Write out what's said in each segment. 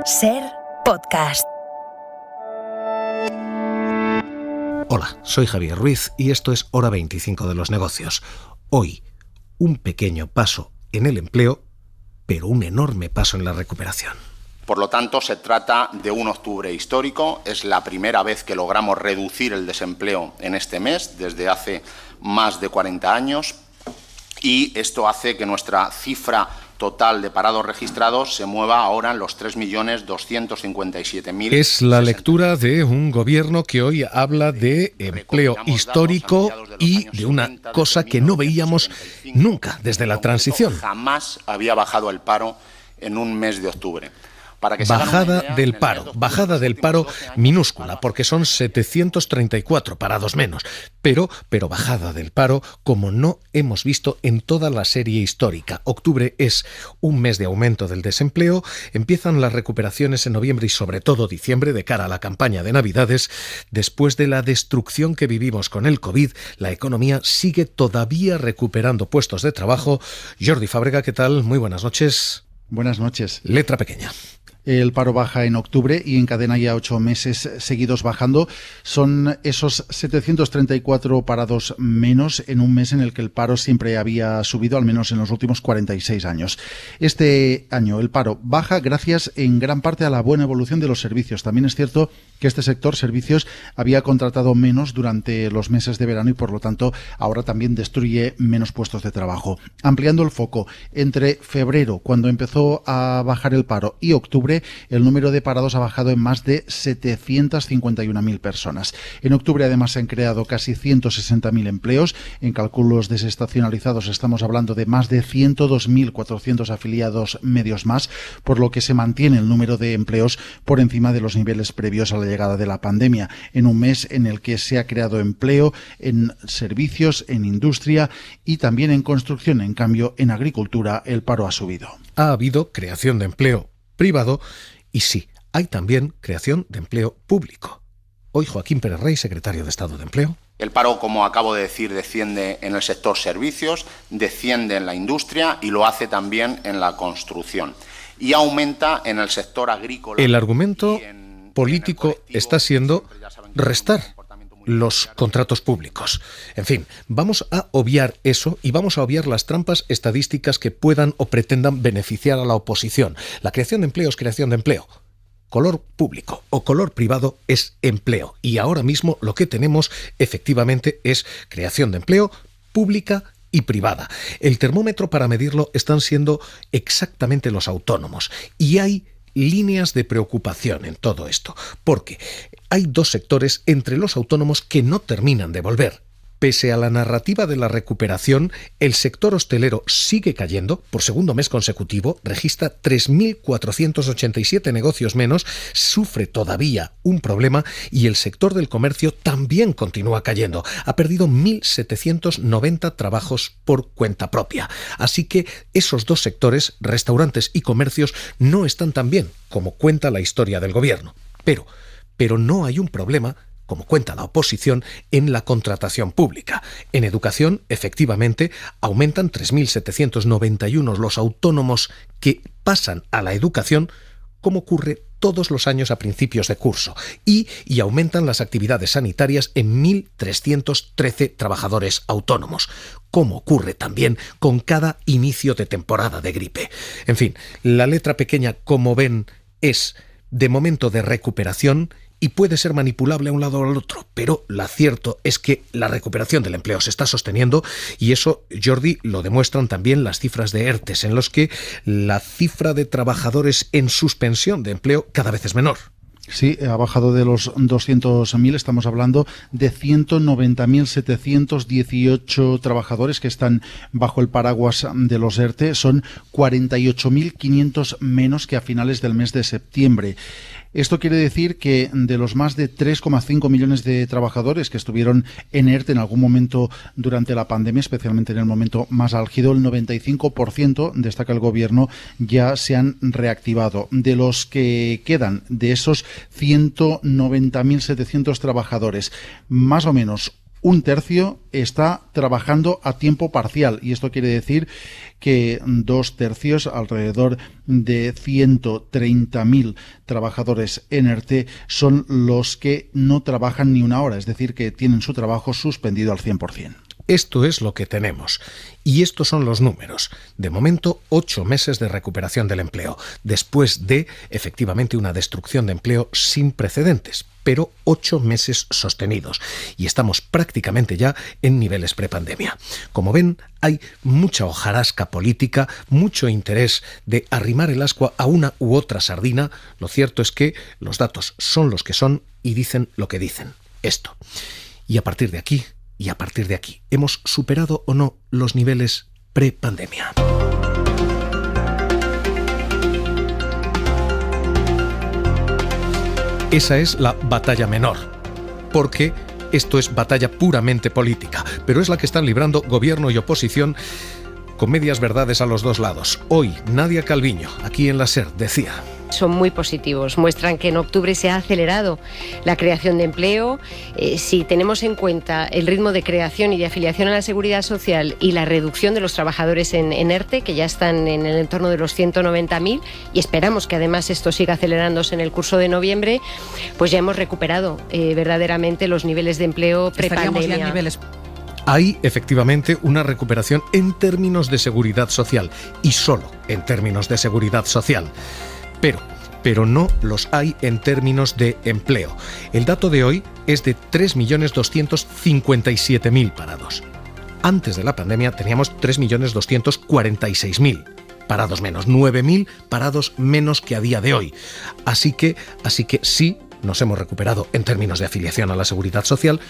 SER Podcast. Hola, soy Javier Ruiz y esto es Hora 25 de los negocios. Hoy, un pequeño paso en el empleo, pero un enorme paso en la recuperación. Por lo tanto, se trata de un octubre histórico. Es la primera vez que logramos reducir el desempleo en este mes, desde hace más de 40 años. Y esto hace que nuestra cifra total de parados registrados se mueva ahora en los 3.257.000. Es la lectura de un gobierno que hoy habla de empleo histórico y de una cosa que no veíamos nunca desde la transición. Jamás había bajado el paro en un mes de octubre. Bajada del paro minúscula, porque son 734 parados menos, pero bajada del paro como no hemos visto en toda la serie histórica. Octubre es un mes de aumento del desempleo, empiezan las recuperaciones en noviembre y sobre todo diciembre de cara a la campaña de Navidades. Después de la destrucción que vivimos con el COVID, la economía sigue todavía recuperando puestos de trabajo. Jordi Fábrega, ¿qué tal? Muy buenas noches. Buenas noches. Letra pequeña. El paro baja en octubre y encadena ya 8 meses seguidos bajando. Son esos 734 parados menos en un mes en el que el paro siempre había subido, al menos en los últimos 46 años. Este año el paro baja gracias en gran parte a la buena evolución de los servicios. También es cierto que este sector, servicios, había contratado menos durante los meses de verano y por lo tanto ahora también destruye menos puestos de trabajo. Ampliando el foco, entre febrero, cuando empezó a bajar el paro, y octubre, el número de parados ha bajado en más de 751.000 personas. En octubre, además, se han creado casi 160.000 empleos. En cálculos desestacionalizados estamos hablando de más de 102.400 afiliados medios más, por lo que se mantiene el número de empleos por encima de los niveles previos a la llegada de la pandemia, en un mes en el que se ha creado empleo en servicios, en industria y también en construcción. En cambio, en agricultura el paro ha subido. Ha habido creación de empleo privado y sí, hay también creación de empleo público. Hoy Joaquín Pérez Rey, secretario de Estado de Empleo. El paro, como acabo de decir, desciende en el sector servicios, desciende en la industria y lo hace también en la construcción. Y aumenta en el sector agrícola. El argumento político está siendo restar los contratos públicos. En fin, vamos a obviar eso y vamos a obviar las trampas estadísticas que puedan o pretendan beneficiar a la oposición. La creación de empleo es creación de empleo. Color público o color privado es empleo. Y ahora mismo lo que tenemos efectivamente es creación de empleo pública y privada. El termómetro para medirlo están siendo exactamente los autónomos. Y hay líneas de preocupación en todo esto, porque hay dos sectores entre los autónomos que no terminan de volver. Pese a la narrativa de la recuperación, el sector hostelero sigue cayendo. Por segundo mes consecutivo, registra 3.487 negocios menos, sufre todavía un problema y el sector del comercio también continúa cayendo. Ha perdido 1.790 trabajos por cuenta propia. Así que esos dos sectores, restaurantes y comercios, no están tan bien como cuenta la historia del gobierno. Pero no hay un problema, como cuenta la oposición, en la contratación pública. En educación, efectivamente, aumentan 3.791 los autónomos que pasan a la educación, como ocurre todos los años a principios de curso, y aumentan las actividades sanitarias en 1.313 trabajadores autónomos, como ocurre también con cada inicio de temporada de gripe. En fin, la letra pequeña, como ven, es de momento de recuperación y puede ser manipulable a un lado o al otro, pero lo cierto es que la recuperación del empleo se está sosteniendo y eso, Jordi, lo demuestran también las cifras de ERTES, en los que la cifra de trabajadores en suspensión de empleo cada vez es menor. Sí, ha bajado de los 200.000, estamos hablando de 190.718 trabajadores que están bajo el paraguas de los ERTE, son 48.500 menos que a finales del mes de septiembre. Esto quiere decir que de los más de 3,5 millones de trabajadores que estuvieron en ERTE en algún momento durante la pandemia, especialmente en el momento más álgido, el 95%, destaca el gobierno, ya se han reactivado. De los que quedan, de esos 190.700 trabajadores, más o menos un tercio está trabajando a tiempo parcial, y esto quiere decir que 2/3, alrededor de 130.000 trabajadores en ERTE, son los que no trabajan ni una hora, es decir, que tienen su trabajo suspendido al 100%. Esto es lo que tenemos. Y estos son los números. De momento, 8 meses de recuperación del empleo, después de, efectivamente, una destrucción de empleo sin precedentes, pero 8 meses sostenidos. Y estamos prácticamente ya en niveles prepandemia. Como ven, hay mucha hojarasca política, mucho interés de arrimar el ascua a una u otra sardina. Lo cierto es que los datos son los que son y dicen lo que dicen. Esto. Y a partir de aquí, ¿hemos superado o no los niveles prepandemia? Esa es la batalla menor, porque esto es batalla puramente política, pero es la que están librando gobierno y oposición con medias verdades a los dos lados. Hoy, Nadia Calviño, aquí en la SER, decía: son muy positivos, muestran que en octubre se ha acelerado la creación de empleo. Si tenemos en cuenta el ritmo de creación y de afiliación a la Seguridad Social y la reducción de los trabajadores en ERTE, que ya están en el entorno de los 190.000, y esperamos que además esto siga acelerándose en el curso de noviembre, pues ya hemos recuperado verdaderamente los niveles de empleo prepandemia. Hay efectivamente una recuperación en términos de seguridad social, y solo en términos de seguridad social. Pero no los hay en términos de empleo. El dato de hoy es de 3.257.000 parados. Antes de la pandemia teníamos 3.246.000 parados menos, 9.000 parados menos que a día de hoy. Así que sí, nos hemos recuperado en términos de afiliación a la Seguridad Social.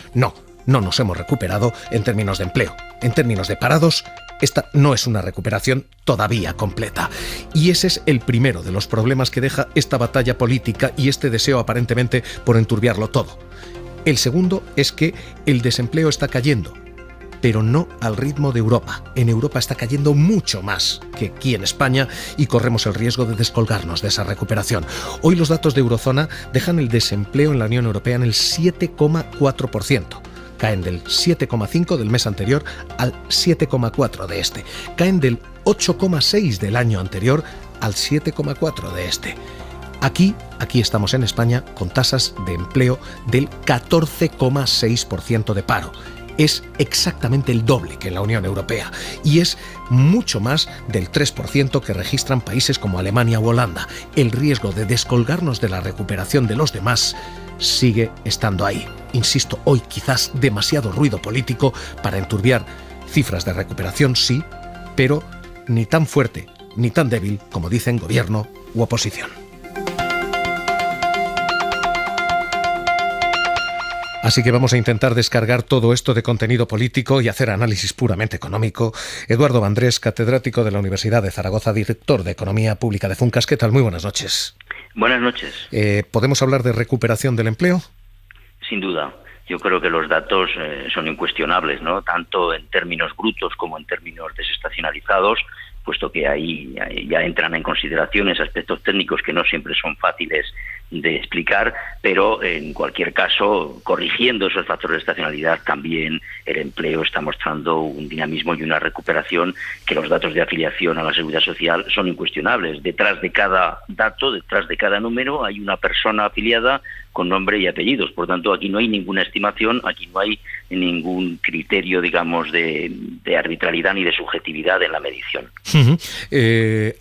No nos hemos recuperado en términos de empleo. En términos de parados, esta no es una recuperación todavía completa. Y ese es el primero de los problemas que deja esta batalla política y este deseo aparentemente por enturbiarlo todo. El segundo es que el desempleo está cayendo, pero no al ritmo de Europa. En Europa está cayendo mucho más que aquí en España y corremos el riesgo de descolgarnos de esa recuperación. Hoy los datos de Eurozona dejan el desempleo en la Unión Europea en el 7,4%. Caen del 7,5 del mes anterior al 7,4 de este. Caen del 8,6 del año anterior al 7,4 de este. Aquí estamos en España con tasas de empleo del 14,6% de paro. Es exactamente el doble que en la Unión Europea y es mucho más del 3% que registran países como Alemania u Holanda. El riesgo de descolgarnos de la recuperación de los demás sigue estando ahí. Insisto, hoy quizás demasiado ruido político para enturbiar cifras de recuperación, sí, pero ni tan fuerte ni tan débil como dicen gobierno u oposición. Así que vamos a intentar descargar todo esto de contenido político y hacer análisis puramente económico. Eduardo Vandrés, catedrático de la Universidad de Zaragoza, director de Economía Pública de Funcas. ¿Qué tal? Muy buenas noches. Buenas noches. ¿Podemos hablar de recuperación del empleo? Sin duda. Yo creo que los datos son incuestionables, ¿no? Tanto en términos brutos como en términos desestacionalizados, puesto que ahí ya entran en consideraciones aspectos técnicos que no siempre son fáciles de explicar, pero en cualquier caso, corrigiendo esos factores de estacionalidad, también el empleo está mostrando un dinamismo y una recuperación que los datos de afiliación a la Seguridad Social son incuestionables. Detrás de cada dato, detrás de cada número, hay una persona afiliada con nombre y apellidos. Por tanto, aquí no hay ninguna estimación, aquí no hay ningún criterio, digamos, de arbitrariedad ni de subjetividad en la medición.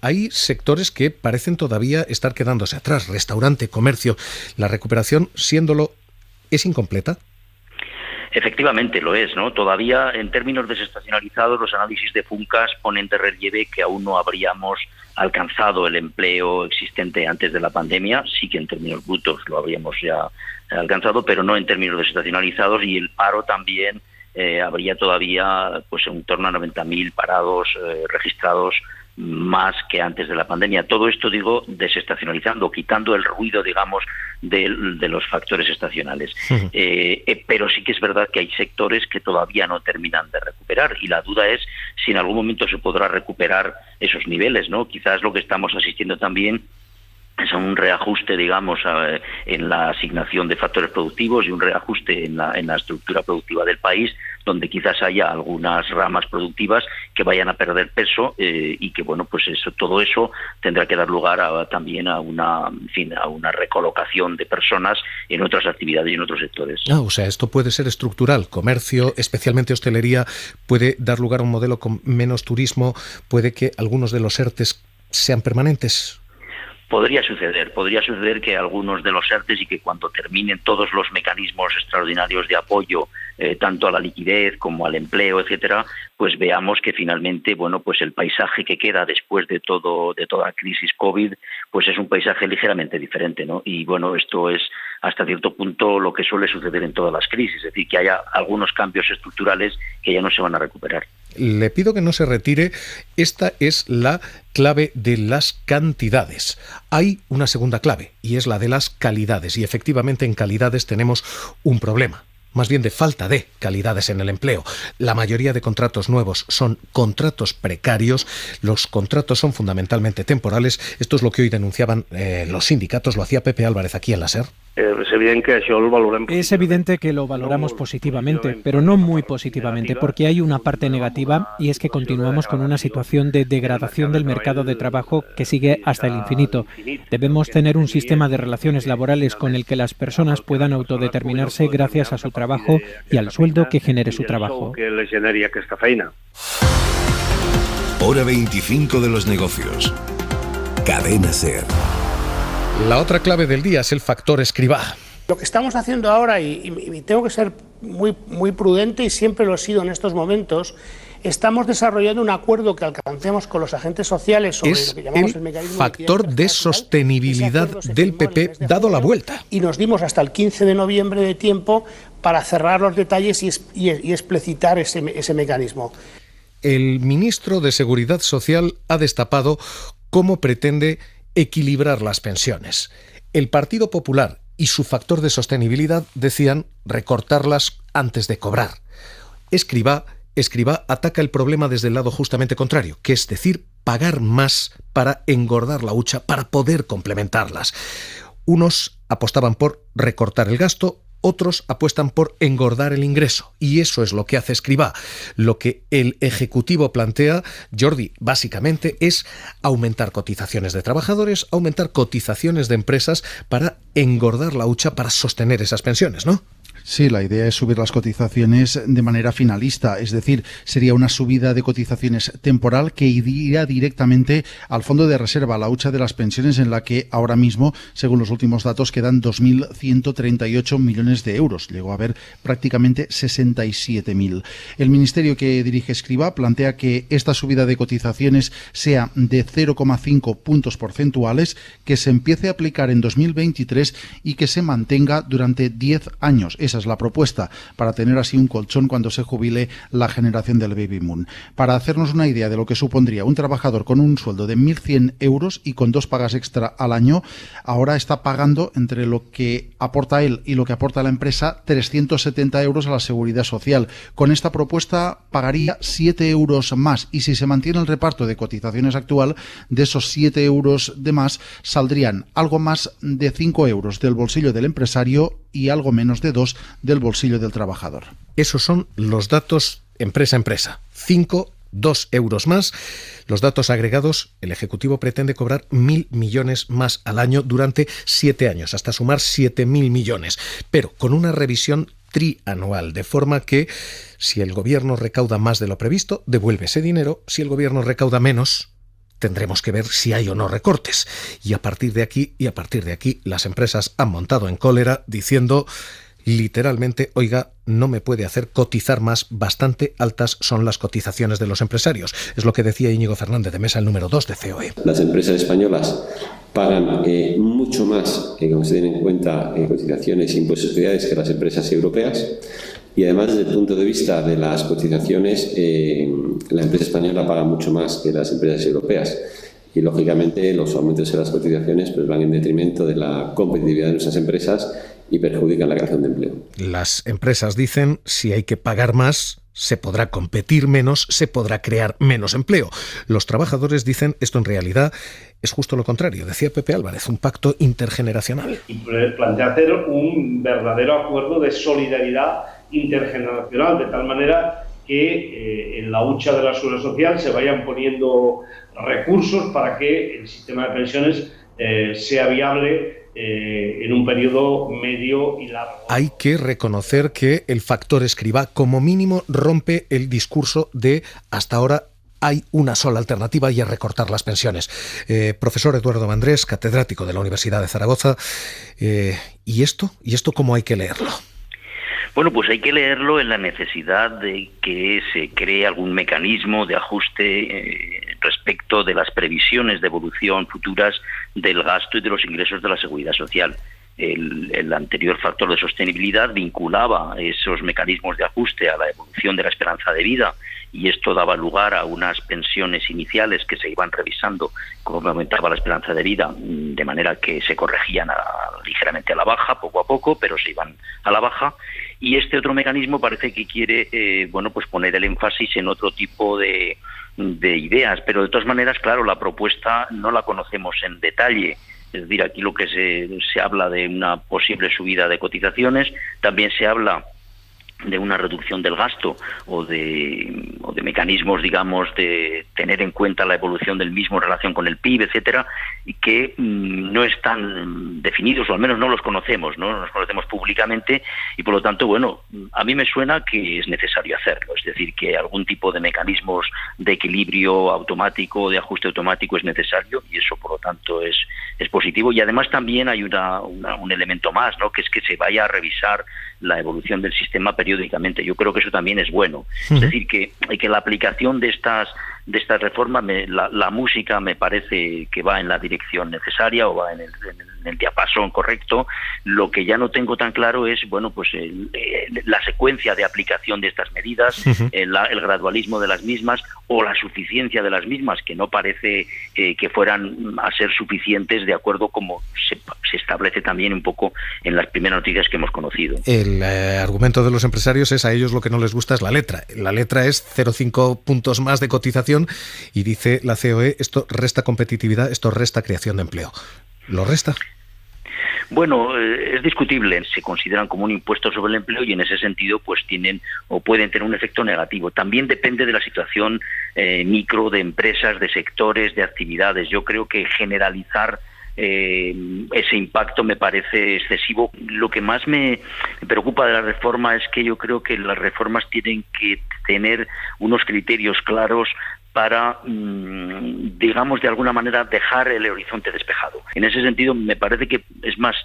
Hay sectores que parecen todavía estar quedándose atrás. Restaurante, comercio. La recuperación, siéndolo, ¿es incompleta? Efectivamente lo es, ¿no? Todavía en términos desestacionalizados los análisis de Funcas ponen de relieve que aún no habríamos alcanzado el empleo existente antes de la pandemia, sí que en términos brutos lo habríamos ya alcanzado, pero no en términos desestacionalizados, y el paro también habría todavía pues en torno a 90.000 parados registrados más que antes de la pandemia. Todo esto, digo, desestacionalizando, quitando el ruido, digamos, de los factores estacionales. Uh-huh. Pero sí que es verdad que hay sectores que todavía no terminan de recuperar, y la duda es si en algún momento se podrá recuperar esos niveles, ¿no? Quizás lo que estamos asistiendo también un reajuste, digamos, en la asignación de factores productivos y un reajuste en la estructura productiva del país, donde quizás haya algunas ramas productivas que vayan a perder peso y que, bueno, pues todo eso tendrá que dar lugar también a una recolocación de personas en otras actividades y en otros sectores. O sea, esto puede ser estructural. Comercio, especialmente hostelería, puede dar lugar a un modelo con menos turismo, puede que algunos de los ERTEs sean permanentes. Podría suceder que algunos de los ERTEs y que cuando terminen todos los mecanismos extraordinarios de apoyo, tanto a la liquidez como al empleo, etcétera, pues veamos que finalmente, bueno, pues el paisaje que queda después de toda crisis COVID, pues es un paisaje ligeramente diferente, ¿no? Y bueno, esto es hasta cierto punto lo que suele suceder en todas las crisis, es decir, que haya algunos cambios estructurales que ya no se van a recuperar. Le pido que no se retire. Esta es la clave de las cantidades. Hay una segunda clave y es la de las calidades. Y efectivamente en calidades tenemos un problema. Más bien de falta de calidades en el empleo. La mayoría de contratos nuevos son contratos precarios, los contratos son fundamentalmente temporales. Esto es lo que hoy denunciaban los sindicatos, lo hacía Pepe Álvarez aquí en la SER. Es evidente que lo valoramos positivamente, pero no muy positivamente, porque hay una parte negativa y es que continuamos con una situación de degradación del mercado de trabajo que sigue hasta el infinito. Debemos tener un sistema de relaciones laborales con el que las personas puedan autodeterminarse gracias a su trabajo y al sueldo que genere su trabajo. Hora 25 de los negocios. Cadena SER. La otra clave del día es el factor Escribá. Lo que estamos haciendo ahora, y tengo que ser muy prudente y siempre lo he sido en estos momentos, estamos desarrollando un acuerdo que alcancemos con los agentes sociales sobre lo que llamamos el mecanismo factor de sostenibilidad del PP dado la vuelta. Y nos dimos hasta el 15 de noviembre de tiempo para cerrar los detalles y explicitar ese mecanismo. El ministro de Seguridad Social ha destapado cómo pretende equilibrar las pensiones. El Partido Popular y su factor de sostenibilidad decían recortarlas antes de cobrar. Escribá ataca el problema desde el lado justamente contrario, que es decir, pagar más para engordar la hucha, para poder complementarlas. Unos apostaban por recortar el gasto, otros apuestan por engordar el ingreso. Y eso es lo que hace Escribá. Lo que el Ejecutivo plantea, Jordi, básicamente es aumentar cotizaciones de trabajadores, aumentar cotizaciones de empresas para engordar la hucha, para sostener esas pensiones, ¿no? Sí, la idea es subir las cotizaciones de manera finalista, es decir, sería una subida de cotizaciones temporal que iría directamente al fondo de reserva, a la hucha de las pensiones, en la que ahora mismo, según los últimos datos, quedan 2.138 millones de euros. Llegó a haber prácticamente 67.000. El ministerio que dirige Escribá plantea que esta subida de cotizaciones sea de 0,5 puntos porcentuales, que se empiece a aplicar en 2023 y que se mantenga durante 10 años. Esa es la propuesta, para tener así un colchón cuando se jubile la generación del Baby Boom. Para hacernos una idea de lo que supondría un trabajador con un sueldo de 1.100 euros y con 2 pagas extra al año, ahora está pagando, entre lo que aporta él y lo que aporta la empresa, 370 euros a la Seguridad Social. Con esta propuesta pagaría 7 euros más, y si se mantiene el reparto de cotizaciones actual, de esos 7 euros de más saldrían algo más de 5 euros del bolsillo del empresario y algo menos de 2 del bolsillo del trabajador. Esos son los datos empresa a empresa. 2 euros más. Los datos agregados, el Ejecutivo pretende cobrar 1.000 millones más al año durante 7 años, hasta sumar 7.000 millones, pero con una revisión trianual, de forma que si el Gobierno recauda más de lo previsto, devuelve ese dinero. Si el Gobierno recauda menos, tendremos que ver si hay o no recortes. Y a partir de aquí, las empresas han montado en cólera diciendo literalmente, oiga, no me puede hacer cotizar más, bastante altas son las cotizaciones de los empresarios. Es lo que decía Íñigo Fernández de Mesa, el número 2 de COE. Las empresas españolas pagan mucho más, como se tienen en cuenta, cotizaciones e impuestos sociales que las empresas europeas. Y además, desde el punto de vista de las cotizaciones, la empresa española paga mucho más que las empresas europeas. Y, lógicamente, los aumentos en las cotizaciones pues van en detrimento de la competitividad de nuestras empresas y perjudican la creación de empleo. Las empresas dicen, si hay que pagar más, se podrá competir menos, se podrá crear menos empleo. Los trabajadores dicen esto en realidad es justo lo contrario. Decía Pepe Álvarez, un pacto intergeneracional. Y plantea hacer un verdadero acuerdo de solidaridad intergeneracional, de tal manera que en la hucha de la seguridad social se vayan poniendo recursos para que el sistema de pensiones sea viable en un periodo medio y largo. Hay que reconocer que el factor Escrivá como mínimo rompe el discurso de hasta ahora hay una sola alternativa y es recortar las pensiones. Profesor Eduardo Vandrés, catedrático de la Universidad de Zaragoza, ¿y esto cómo hay que leerlo? Bueno, pues hay que leerlo en la necesidad de que se cree algún mecanismo de ajuste respecto de las previsiones de evolución futuras del gasto y de los ingresos de la seguridad social. El anterior factor de sostenibilidad vinculaba esos mecanismos de ajuste a la evolución de la esperanza de vida, y esto daba lugar a unas pensiones iniciales que se iban revisando conforme aumentaba la esperanza de vida, de manera que se corregían ligeramente a la baja, poco a poco, pero se iban a la baja. Y este otro mecanismo parece que quiere pues poner el énfasis en otro tipo de ideas, pero de todas maneras, claro, la propuesta no la conocemos en detalle. Es decir, aquí lo que se habla de una posible subida de cotizaciones, también se habla de una reducción del gasto o de mecanismos, digamos, de tener en cuenta la evolución del mismo en relación con el PIB, etcétera, y que no están definidos, o al menos no los conocemos, no los conocemos públicamente, y por lo tanto, bueno, a mí me suena que es necesario hacerlo, es decir, que algún tipo de mecanismos de equilibrio automático, de ajuste automático es necesario, y eso por lo tanto es positivo. Y además también hay un elemento más, ¿no?, que es que se vaya a revisar la evolución del sistema periódicamente. Yo creo que eso también es bueno. Es decir, que la aplicación de estas reformas, la música me parece que va en la dirección necesaria o va en el diapasón correcto. Lo que ya no tengo tan claro es, bueno, pues la secuencia de aplicación de estas medidas, el gradualismo de las mismas o la suficiencia de las mismas, que no parece que fueran a ser suficientes de acuerdo como se establece también un poco en las primeras noticias que hemos conocido. El argumento de los empresarios es a ellos lo que no les gusta es la letra. La letra es 0,5 puntos más de cotización y dice la COE, esto resta competitividad, esto resta creación de empleo. ¿Lo resta? Bueno, es discutible. Se consideran como un impuesto sobre el empleo y en ese sentido pues tienen o pueden tener un efecto negativo. También depende de la situación micro de empresas, de sectores, de actividades. Yo creo que generalizar ese impacto me parece excesivo. Lo que más me preocupa de la reforma es que yo creo que las reformas tienen que tener unos criterios claros para, digamos, de alguna manera dejar el horizonte despejado. En ese sentido, me parece que es más,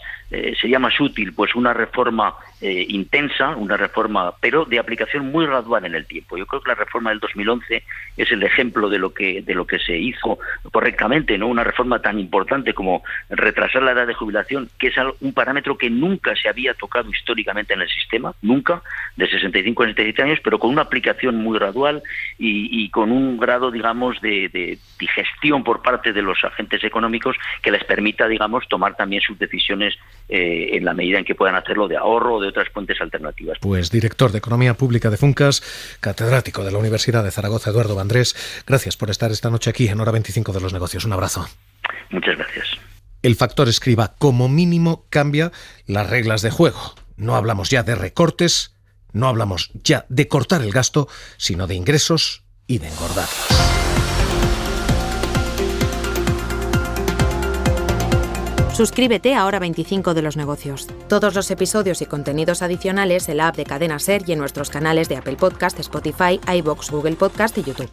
sería más útil pues una reforma intensa, una reforma, pero de aplicación muy gradual en el tiempo. Yo creo que la reforma del 2011 es el ejemplo de lo que se hizo correctamente, ¿no? Una reforma tan importante como retrasar la edad de jubilación, que es un parámetro que nunca se había tocado históricamente en el sistema, nunca, de 65 a 67 años, pero con una aplicación muy gradual y con un grado, digamos, de digestión por parte de los agentes económicos que les permita, digamos, tomar también sus decisiones en la medida en que puedan hacerlo de ahorro o de otras fuentes alternativas. Pues director de Economía Pública de Funcas, catedrático de la Universidad de Zaragoza, Eduardo Vandrés, gracias por estar esta noche aquí en Hora 25 de los Negocios. Un abrazo. Muchas gracias. El factor Escrivá como mínimo cambia las reglas de juego. No hablamos ya de recortes, no hablamos ya de cortar el gasto, sino de ingresos y de engordarlos. Suscríbete a Hora 25 de los Negocios. Todos los episodios y contenidos adicionales en la app de Cadena SER y en nuestros canales de Apple Podcast, Spotify, iVoox, Google Podcast y YouTube.